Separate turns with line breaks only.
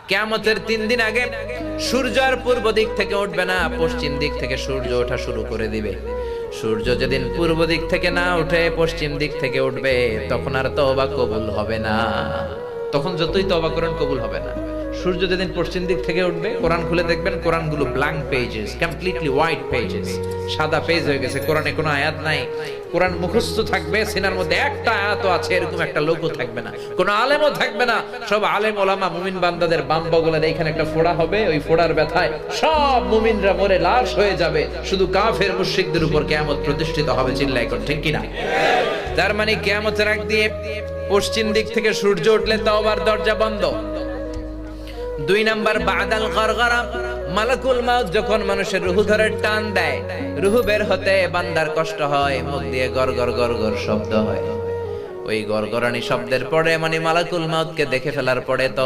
কিয়ামতের 3 দিন আগে সূর্য আর পূর্ব দিক থেকে উঠবে না, পশ্চিম দিক থেকে সূর্য ওঠা শুরু করে দিবে। সূর্য যেদিন পূর্ব দিক থেকে না উঠে পশ্চিম দিক থেকে উঠবে, তখন আর তওবা কবুল হবে না। তখন যতই তওবা করেন কবুল হবে না। সূর্য যেদিন পশ্চিম দিক থেকে উঠবে, কোরআন খুলে দেখবেন কোরআনগুলো blank pages, completely white pages, সাদা পেজ হয়ে গেছে। কোরআনে কোনো আয়াত নাই, কোরআন মুখস্থ থাকবে, সিনার মধ্যে একটা আয়াতও আছে এরকম একটা লোকও থাকবে না, কোনো আলেমও থাকবে না। সব আলেম ওলামা মুমিন বান্দাদের বাম বগলের এইখানে একটা ফোড়া হবে, ওই ফোড়ার ব্যথায় সব মুমিনরা মরে লাশ হয়ে যাবে, শুধু কাফের মুশরিকদের উপর কিয়ামত প্রতিষ্ঠিত হবে। চিল্লায় কোন ঠিক কিনা? তার মানে কিয়ামতের আগ দিয়ে পশ্চিম দিক থেকে সূর্য উঠলে তওবার দরজা বন্ধ। 2 নাম্বার বাদাল গরগরা, মালাকুল মাউত যখন মানুষের রূহ ধরে টান দেয়, রূহ বের হতে বান্দার কষ্ট হয়, মুখ দিয়ে গরগর গরগর শব্দ হয়। ওই গরগরানি শব্দের পরে মানে মালাকুল মাউতকে দেখে ফেলার পরে তো